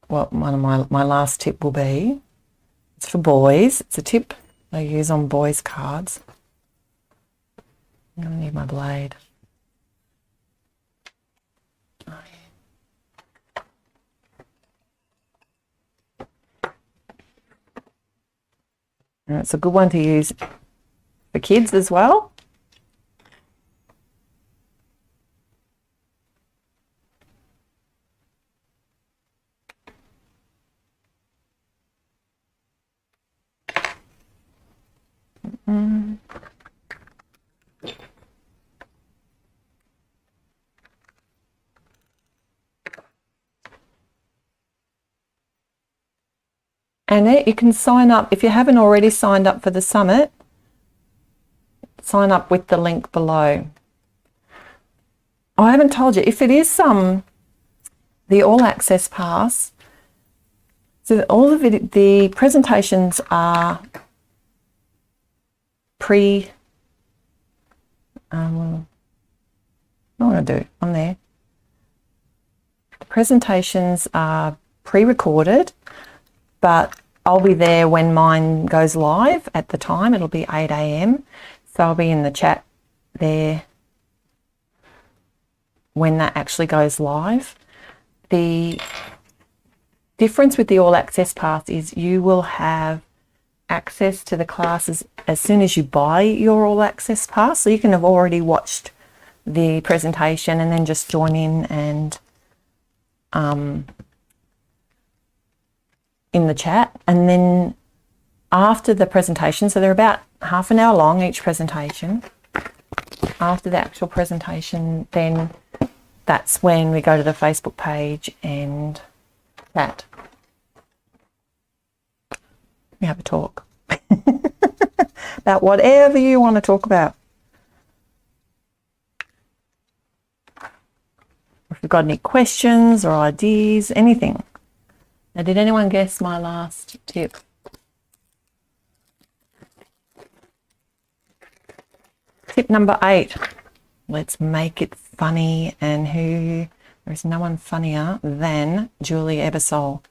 what one of my last tip will be? It's for boys. It's a tip I use on boys' cards. I'm going to need my blade. Oh, yeah. And it's a good one to use for kids as well. And there you can sign up. If you haven't already signed up for the summit, sign up with the link below. I haven't told you, if it is the All Access Pass, so all of the presentations are what am I going to do? I'm there. The presentations are pre-recorded, but I'll be there when mine goes live at the time. It'll be 8 a.m. So I'll be in the chat there when that actually goes live. The difference with the All Access Pass is you will have access to the classes as soon as you buy your All Access Pass. So you can have already watched the presentation and then just join in and in the chat. And then after the presentation, so they're about half an hour long each presentation. After the actual presentation, then that's when we go to the Facebook page and chat. We have a talk about whatever you want to talk about. If you've got any questions or ideas, anything. Now, did anyone guess my last tip? Tip number 8. Let's make it funny. And there is no one funnier than Julie Ebersole.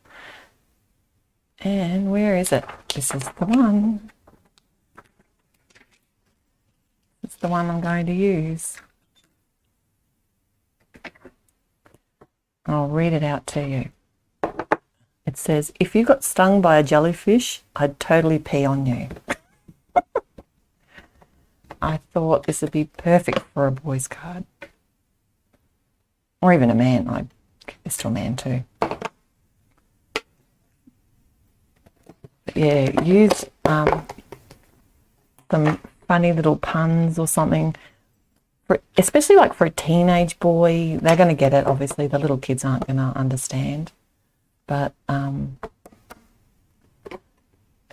And where is it? This is the one. It's the one I'm going to use. I'll read it out to you. It says, if you got stung by a jellyfish, I'd totally pee on you. I thought this would be perfect for a boy's card. Or even a man. I'd give this to a man too. But yeah, use some funny little puns or something. Especially like for a teenage boy, they're going to get it. Obviously, the little kids aren't going to understand. But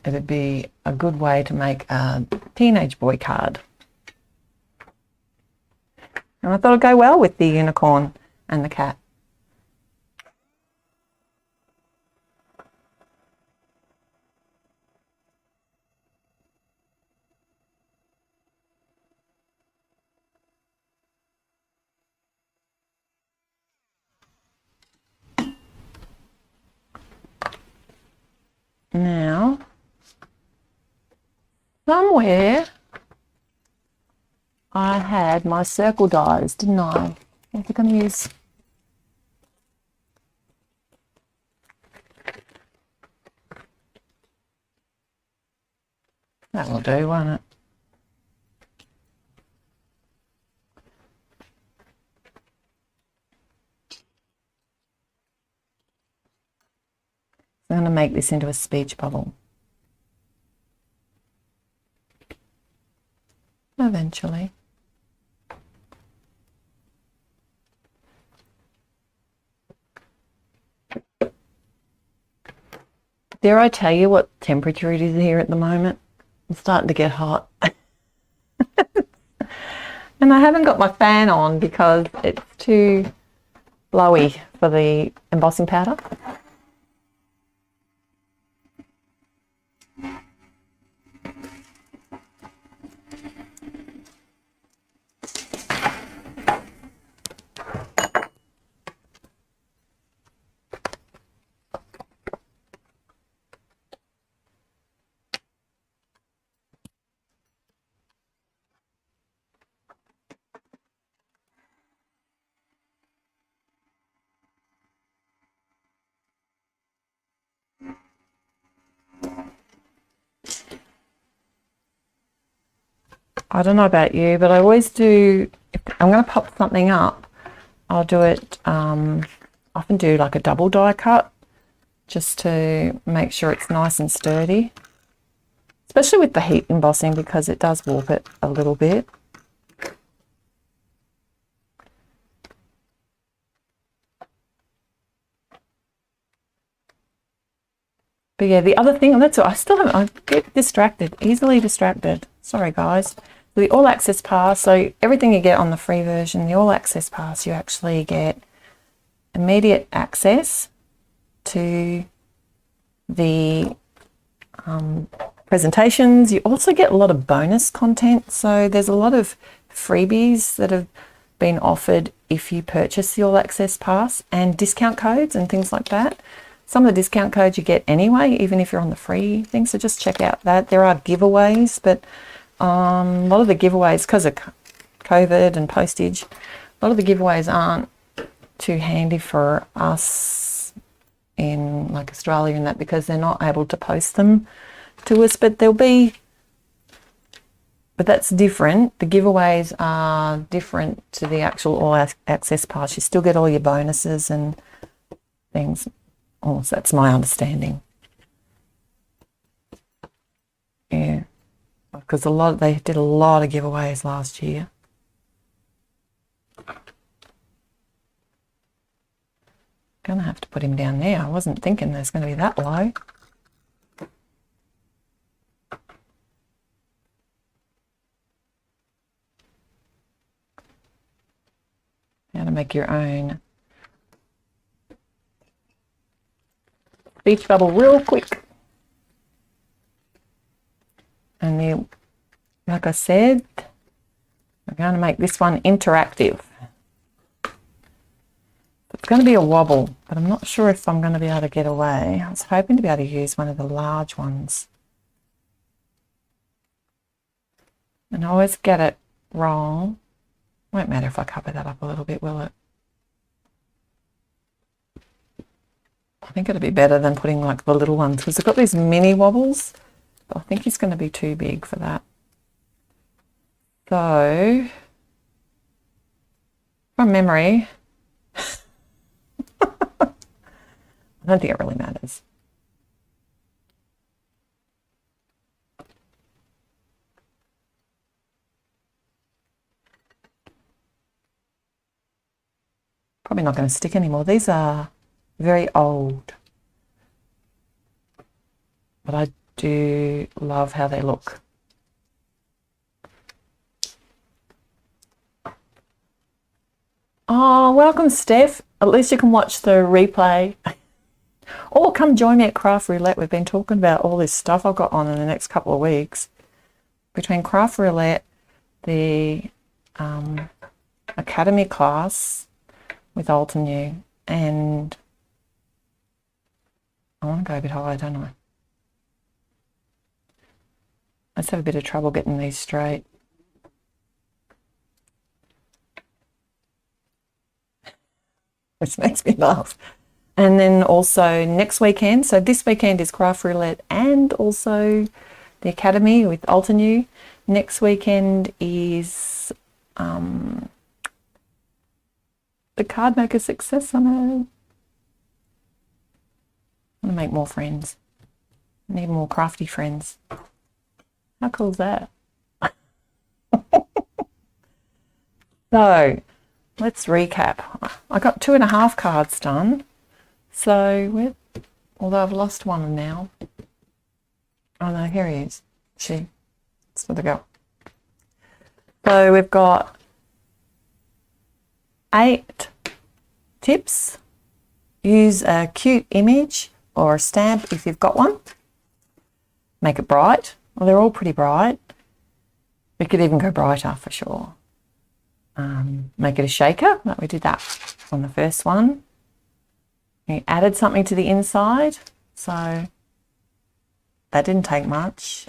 it'd be a good way to make a teenage boy card. And I thought it'd go well with the unicorn and the cat. Now, somewhere I had my circle dies, didn't I? I think I'm going to use... That will do, won't it? I'm going to make this into a speech bubble. Eventually. Dare I tell you what temperature it is here at the moment? It's starting to get hot. And I haven't got my fan on because it's too blowy for the embossing powder. I don't know about you, but I always do, if I'm going to pop something up, I'll do it, often do like a double die cut, just to make sure it's nice and sturdy. Especially with the heat embossing, because it does warp it a little bit. But yeah, the other thing, and that's what I still haven't, I get distracted, easily distracted. Sorry guys. The All Access Pass, so everything you get on the free version, the All Access Pass, you actually get immediate access to the presentations. You also get a lot of bonus content. So there's a lot of freebies that have been offered if you purchase the All Access Pass, and discount codes and things like that. Some of the discount codes you get anyway, even if you're on the free thing. So just check out that. There are giveaways, but a lot of the giveaways, because of COVID and postage, a lot of the giveaways aren't too handy for us in like Australia and that, because they're not able to post them to us, but but that's different. The giveaways are different to the actual all access pass. You still get all your bonuses and things. Oh, so that's my understanding. Yeah, because they did a lot of giveaways last year. Gonna have to put him down there. I wasn't thinking there's going to be that low. How to make your own speech bubble real quick. And then, like I said, we're going to make this one interactive. It's going to be a wobble, but I'm not sure if I'm going to be able to get away. I was hoping to be able to use one of the large ones. And I always get it wrong. Won't matter if I cover that up a little bit, will it? I think it'll be better than putting like the little ones, because I've got these mini wobbles, but I think he's going to be too big for that. So, from memory, I don't think it really matters. Probably not going to stick anymore. These are very old, but I do love how they look. Oh, welcome, Steph. At least you can watch the replay. Or come join me at Craft Roulette. We've been talking about all this stuff I've got on in the next couple of weeks. Between Craft Roulette, the Academy class with old and new, and I want to go a bit higher, don't I? I just have a bit of trouble getting these straight. Which makes me laugh. And then also next weekend, so this weekend is Craft Roulette and also the Academy with Altenew. Next weekend is the Card Maker Success Summit. I want to make more friends. I need more crafty friends. How cool is that? So let's recap. I got 2.5 cards done. So, although I've lost one now. Oh no, here he is. It's for the girl. So we've got 8 tips. Use a cute image or a stamp if you've got one. Make it bright. Well, they're all pretty bright. We could even go brighter for sure. Make it a shaker, like we did that on the first one. We added something to the inside, so that didn't take much.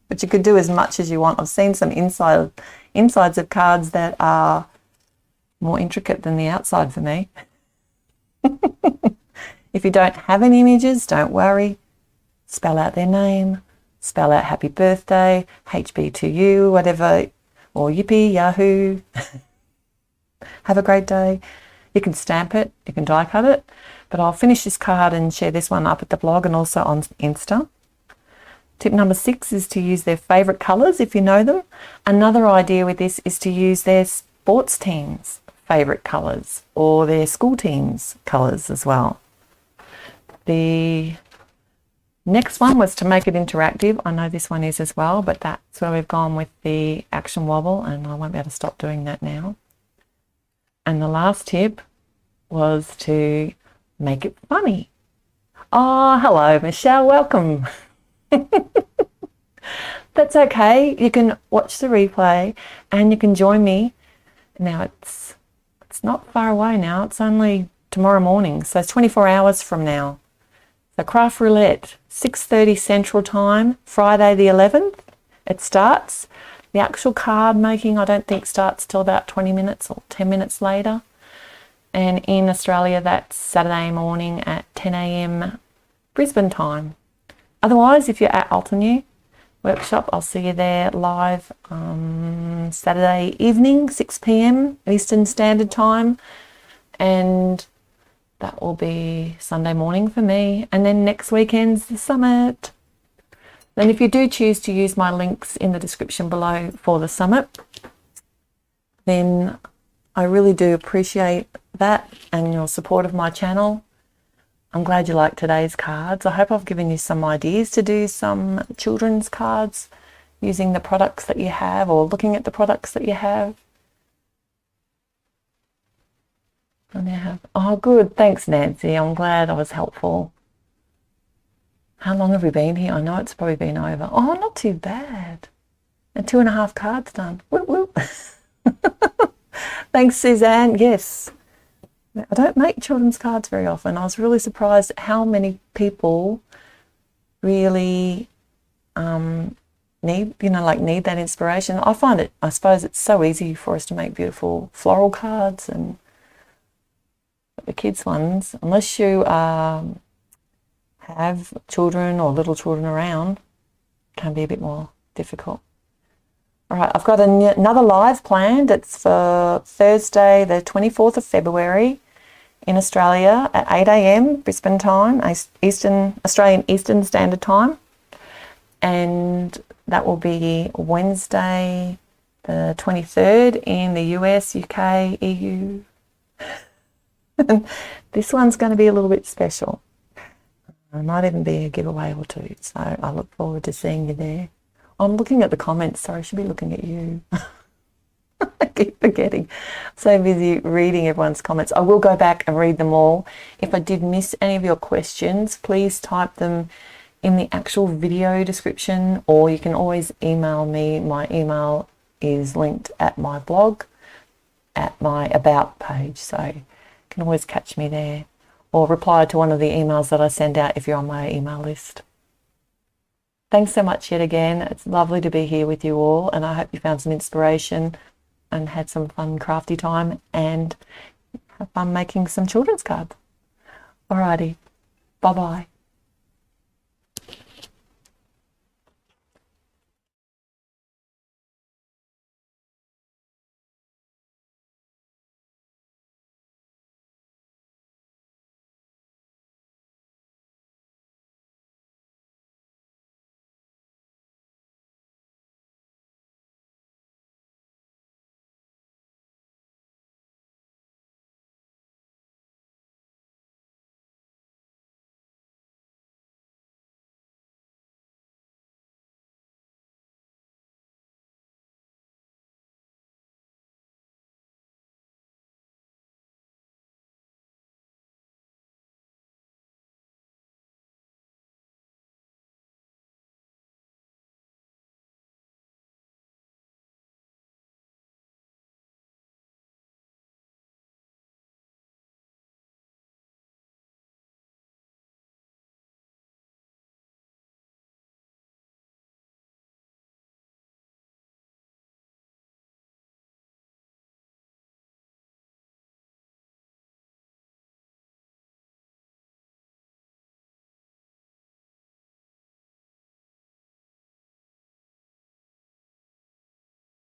But you could do as much as you want. I've seen some insides of cards that are more intricate than the outside for me. If you don't have any images, don't worry. Spell out their name, spell out happy birthday, HB to you, whatever, or yippee, yahoo. Have a great day. You can stamp it, you can die cut it, but I'll finish this card and share this one up at the blog and also on Insta. Tip number 6 is to use their favourite colours if you know them. Another idea with this is to use their sports teams' favourite colours or their school teams' colours as well. The next one was to make it interactive. I know this one is as well, but that's where we've gone with the action wobble, and I won't be able to stop doing that now. And the last tip was to make it funny. Oh, hello, Michelle. Welcome. That's okay. You can watch the replay and you can join me. Now, it's not far away now. It's only tomorrow morning, so it's 24 hours from now. So Craft Roulette, 6:30 Central Time, Friday the 11th. It starts. The actual card making, I don't think starts till about 20 minutes or 10 minutes later. And in Australia, that's Saturday morning at 10 a.m. Brisbane time. Otherwise, if you're at Alteneu workshop, I'll see you there live Saturday evening, 6 p.m. Eastern Standard Time, and that will be Sunday morning for me. And then next weekend's the summit. Then if you do choose to use my links in the description below for the summit, then I really do appreciate that and your support of my channel. I'm glad you liked today's cards. I hope I've given you some ideas to do some children's cards using the products that you have, or looking at the products that you have. Oh, good. Thanks, Nancy. I'm glad I was helpful. How long have we been here? I know it's probably been over. Oh, not too bad. And 2.5 cards done. Whoop, whoop. Thanks, Suzanne. Yes. I don't make children's cards very often. I was really surprised at how many people really need that inspiration. I find it, I suppose it's so easy for us to make beautiful floral cards, and the kids ones, unless you have children or little children around, can be a bit more difficult. All right, I've got another live planned. It's for Thursday, the 24th of February in Australia at 8 a.m. Brisbane time, Australian Eastern Standard Time. And that will be Wednesday, the 23rd in the US, UK, EU. This one's going to be a little bit special. It might even be a giveaway or two, so I look forward to seeing you there. I'm looking at the comments. Sorry, I should be looking at you. I keep forgetting. So busy reading everyone's comments. I will go back and read them all. If I did miss any of your questions, please type them in the actual video description, or you can always email me. My email is linked at my blog, at my About page, so you can always catch me there, or reply to one of the emails that I send out if you're on my email list. Thanks so much yet again. It's lovely to be here with you all, and I hope you found some inspiration and had some fun crafty time and have fun making some children's cards. Alrighty, bye-bye.